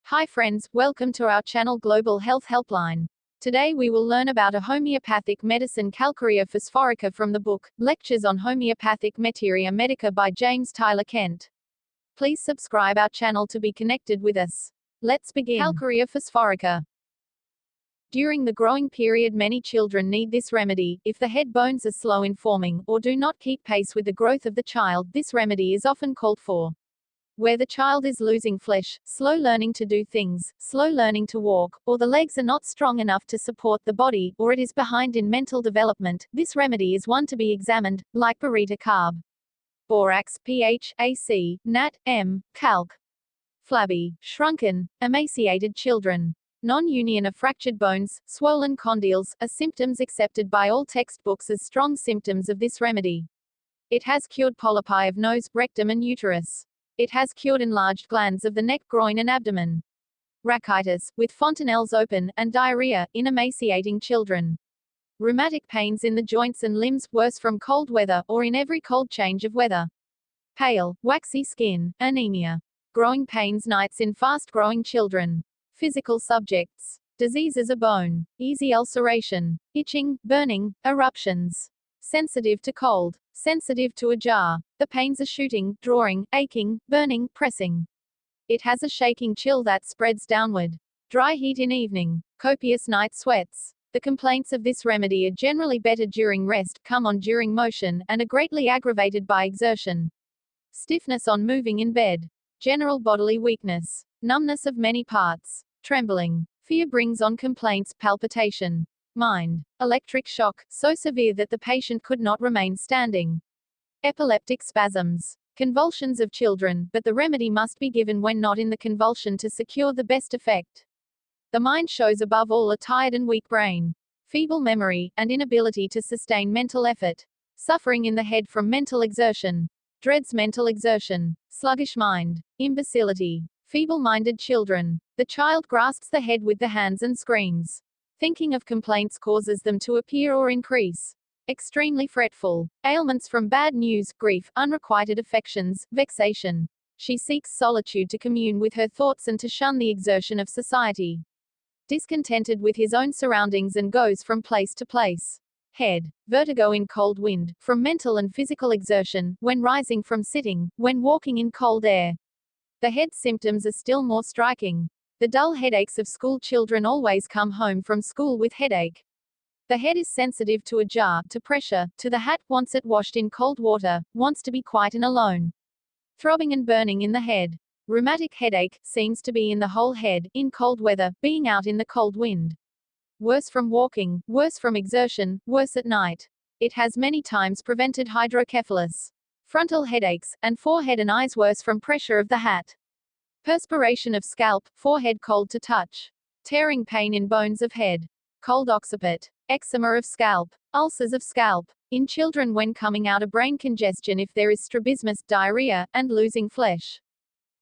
Hi friends, welcome to our channel Global Health Helpline. Today we will learn about a homeopathic medicine Calcarea Phosphorica from the book, Lectures on Homeopathic Meteria Medica by James Tyler Kent. Please subscribe our channel to be connected with us. Let's begin. Calcarea Phosphorica. During the growing period many children need this remedy. If the head bones are slow in forming, or do not keep pace with the growth of the child, this remedy is often called for. Where the child is losing flesh, slow learning to do things, slow learning to walk, or the legs are not strong enough to support the body, or it is behind in mental development, this remedy is one to be examined, like bureta carb. Borax, pH, AC, Nat, M, Calc. Flabby, shrunken, emaciated children. Non-union of fractured bones, swollen condyles, are symptoms accepted by all textbooks as strong symptoms of this remedy. It has cured polypi of nose, rectum and uterus. It has cured enlarged glands of the neck, groin and abdomen. Rachitis, with fontanelles open, and diarrhea, in emaciating children. Rheumatic pains in the joints and limbs, worse from cold weather, or in every cold change of weather. Pale, waxy skin, anemia. Growing pains nights in fast-growing children. Physical subjects. Diseases of bone. Easy ulceration. Itching, burning, eruptions. Sensitive to cold. Sensitive to a jar. The pains are shooting, drawing, aching, burning, pressing. It has a shaking chill that spreads downward. Dry heat in evening. Copious night sweats. The complaints of this remedy are generally better during rest, come on during motion, and are greatly aggravated by exertion. Stiffness on moving in bed. General bodily weakness. Numbness of many parts. Trembling. Fear brings on complaints, palpitation. Mind. Electric shock, so severe that the patient could not remain standing. Epileptic spasms. Convulsions of children, but the remedy must be given when not in the convulsion to secure the best effect. The mind shows above all a tired and weak brain. Feeble memory, and inability to sustain mental effort. Suffering in the head from mental exertion. Dreads mental exertion. Sluggish mind. Imbecility. Feeble-minded children. The child grasps the head with the hands and screams. Thinking of complaints causes them to appear or increase. Extremely fretful. Ailments from bad news, grief, unrequited affections, vexation. She seeks solitude to commune with her thoughts and to shun the exertion of society. Discontented with his own surroundings and goes from place to place. Head. Vertigo in cold wind, from mental and physical exertion, when rising from sitting, when walking in cold air. The head symptoms are still more striking. The dull headaches of school children always come home from school with headache. The head is sensitive to a jar, to pressure, to the hat, wants it washed in cold water, wants to be quiet and alone. Throbbing and burning in the head. Rheumatic headache, seems to be in the whole head, in cold weather, being out in the cold wind. Worse from walking, worse from exertion, worse at night. It has many times prevented hydrocephalus. Frontal headaches, and forehead and eyes worse from pressure of the hat. Perspiration of scalp, forehead cold to touch. Tearing pain in bones of head. Cold occiput. Eczema of scalp. Ulcers of scalp. In children when coming out a brain congestion if there is strabismus, diarrhea, and losing flesh.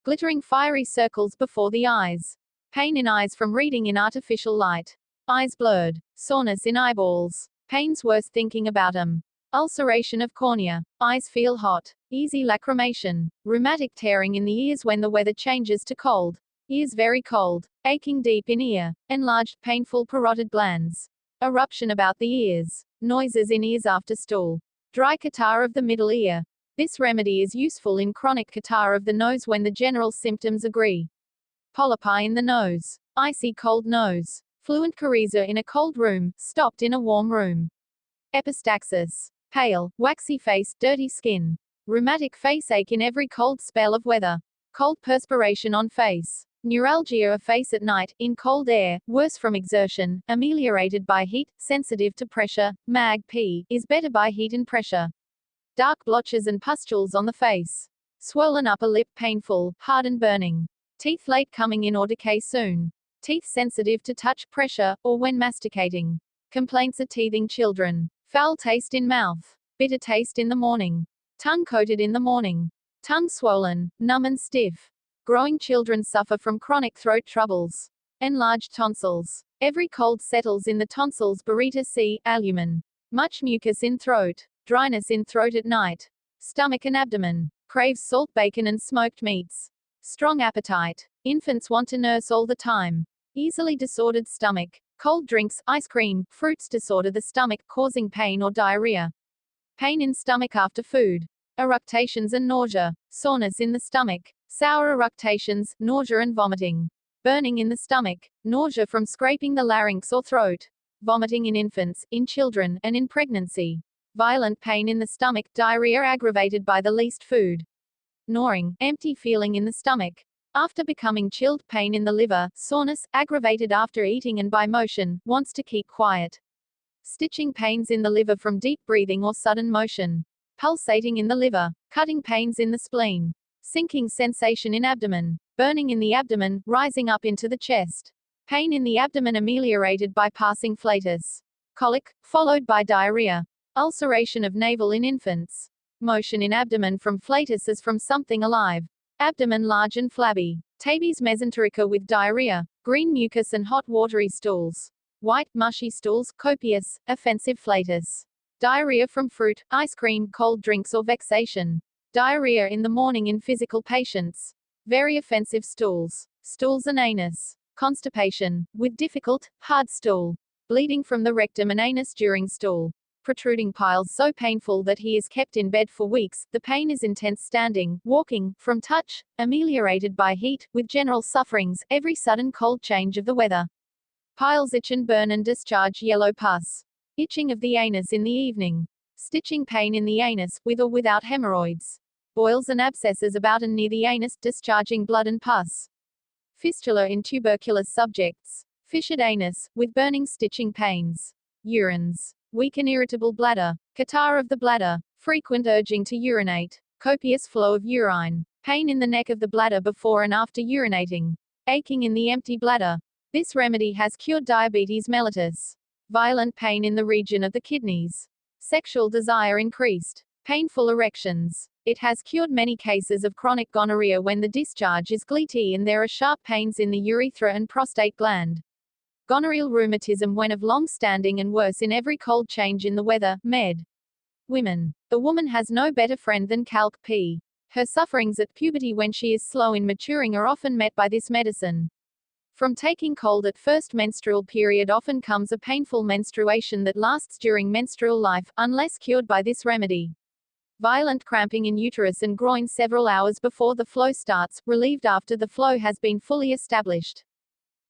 Glittering fiery circles before the eyes. Pain in eyes from reading in artificial light. Eyes blurred. Soreness in eyeballs. Pains worse thinking about 'em. Ulceration of cornea. Eyes feel hot. Easy lacrimation. Rheumatic tearing in the ears when the weather changes to cold. Ears very cold. Aching deep in ear. Enlarged painful parotid glands. Eruption about the ears. Noises in ears after stool. Dry catarrh of the middle ear. This remedy is useful in chronic catarrh of the nose when the general symptoms agree. Polypi in the nose. Icy cold nose. Fluent coryza in a cold room, stopped in a warm room. Epistaxis. Pale, waxy face, dirty skin. Rheumatic face ache in every cold spell of weather. Cold perspiration on face. Neuralgia of face at night, in cold air, worse from exertion, ameliorated by heat, sensitive to pressure, mag-P, is better by heat and pressure. Dark blotches and pustules on the face. Swollen upper lip painful, hard and burning. Teeth late coming in or decay soon. Teeth sensitive to touch, pressure, or when masticating. Complaints of teething children. Foul taste in mouth. Bitter taste in the morning. Tongue coated in the morning. Tongue swollen, numb and stiff. Growing children suffer from chronic throat troubles. Enlarged tonsils. Every cold settles in the tonsils. Bureta C. Albumin. Much mucus in throat. Dryness in throat at night. Stomach and abdomen. Craves salt bacon and smoked meats. Strong appetite. Infants want to nurse all the time. Easily disordered stomach. Cold drinks, ice cream, fruits disorder the stomach, causing pain or diarrhea. Pain in stomach after food. Eructations and nausea. Soreness in the stomach. Sour eructations, nausea and vomiting. Burning in the stomach. Nausea from scraping the larynx or throat. Vomiting in infants, in children, and in pregnancy. Violent pain in the stomach, diarrhea aggravated by the least food. Gnawing, empty feeling in the stomach. After becoming chilled, pain in the liver, soreness, aggravated after eating and by motion, wants to keep quiet. Stitching pains in the liver from deep breathing or sudden motion. Pulsating in the liver. Cutting pains in the spleen. Sinking sensation in abdomen. Burning in the abdomen, rising up into the chest. Pain in the abdomen ameliorated by passing flatus. Colic, followed by diarrhea. Ulceration of navel in infants. Motion in abdomen from flatus as from something alive. Abdomen large and flabby. Tabes mesenterica with diarrhea. Green mucus and hot watery stools. White, mushy stools, copious, offensive flatus. Diarrhea from fruit, ice cream, cold drinks or vexation. Diarrhea in the morning in physical patients. Very offensive stools. Stools and anus. Constipation, with difficult, hard stool. Bleeding from the rectum and anus during stool. Protruding piles so painful that he is kept in bed for weeks. The pain is intense standing, walking, from touch, ameliorated by heat, with general sufferings, every sudden cold change of the weather. Piles itch and burn and discharge yellow pus. Itching of the anus in the evening. Stitching pain in the anus, with or without hemorrhoids. Boils and abscesses about and near the anus, discharging blood and pus. Fistula in tuberculous subjects. Fissured anus, with burning stitching pains. Urines. Weak and irritable bladder. Catarrh of the bladder. Frequent urging to urinate. Copious flow of urine. Pain in the neck of the bladder before and after urinating. Aching in the empty bladder. This remedy has cured diabetes mellitus. Violent pain in the region of the kidneys. Sexual desire increased. Painful erections. It has cured many cases of chronic gonorrhea when the discharge is gleety and there are sharp pains in the urethra and prostate gland. Gonorrheal rheumatism when of long standing and worse in every cold change in the weather. Med. Women. The woman has no better friend than Calc P. Her sufferings at puberty when she is slow in maturing are often met by this medicine. From taking cold at first menstrual period often comes a painful menstruation that lasts during menstrual life, unless cured by this remedy. Violent cramping in uterus and groin several hours before the flow starts, relieved after the flow has been fully established.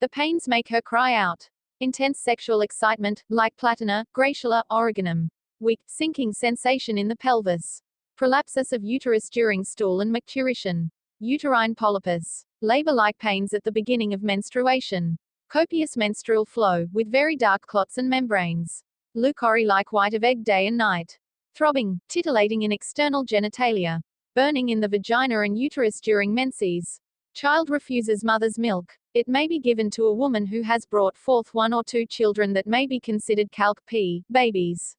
The pains make her cry out. Intense sexual excitement, like platina, graciela, oregonum. Weak, sinking sensation in the pelvis. Prolapsus of uterus during stool and micturition. Uterine polypus. Labor-like pains at the beginning of menstruation. Copious menstrual flow, with very dark clots and membranes. Leucorrhea-like white of egg day and night. Throbbing, titillating in external genitalia. Burning in the vagina and uterus during menses. Child refuses mother's milk. It may be given to a woman who has brought forth 1 or 2 children that may be considered Calc P babies.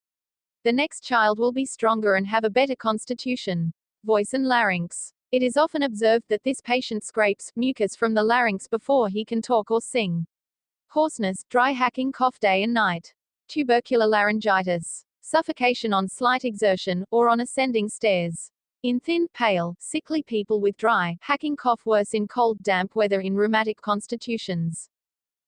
The next child will be stronger and have a better constitution. Voice and larynx. It is often observed that this patient scrapes mucus from the larynx before he can talk or sing. Hoarseness, dry hacking cough day and night. Tubercular laryngitis. Suffocation on slight exertion, or on ascending stairs. In thin, pale, sickly people with dry, hacking cough worse in cold, damp weather in rheumatic constitutions.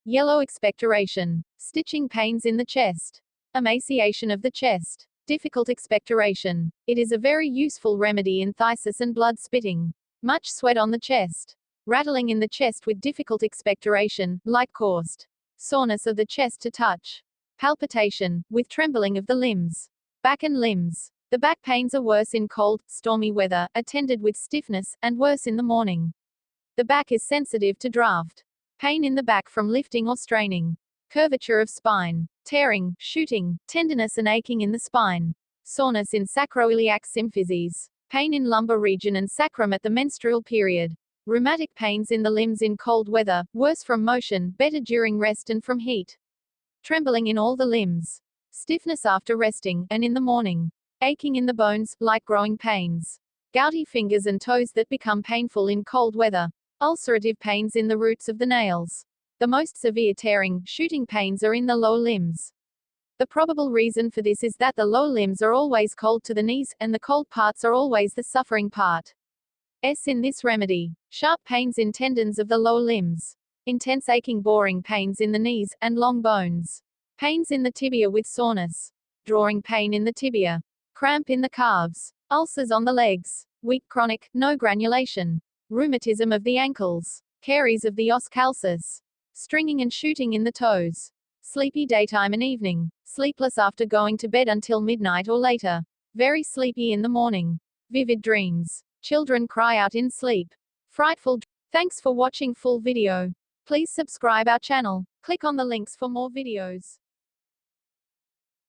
Yellow expectoration. Stitching pains in the chest. Emaciation of the chest. Difficult expectoration. It is a very useful remedy in phthisis and blood spitting. Much sweat on the chest. Rattling in the chest with difficult expectoration, like caused. Soreness of the chest to touch. Palpitation, with trembling of the limbs. Back and limbs. The back pains are worse in cold, stormy weather, attended with stiffness, and worse in the morning. The back is sensitive to draught. Pain in the back from lifting or straining. Curvature of spine. Tearing, shooting, tenderness and aching in the spine. Soreness in sacroiliac symphyses. Pain in lumbar region and sacrum at the menstrual period. Rheumatic pains in the limbs in cold weather, worse from motion, better during rest and from heat. Trembling in all the limbs. Stiffness after resting, and in the morning. Aching in the bones, like growing pains. Gouty fingers and toes that become painful in cold weather. Ulcerative pains in the roots of the nails. The most severe tearing, shooting pains are in the lower limbs. The probable reason for this is that the lower limbs are always cold to the knees, and the cold parts are always the suffering part. S in this remedy. Sharp pains in tendons of the lower limbs. Intense aching boring pains in the knees, and long bones. Pains in the tibia with soreness. Drawing pain in the tibia. Cramp in the calves. Ulcers on the legs. Weak chronic, no granulation. Rheumatism of the ankles. Caries of the os calcis. Stringing and shooting in the toes. Sleepy daytime and evening. Sleepless after going to bed until midnight or later. Very sleepy in the morning. Vivid dreams. Children cry out in sleep. Frightful. Thanks for watching full video. Please subscribe our channel. Click on the links for more videos.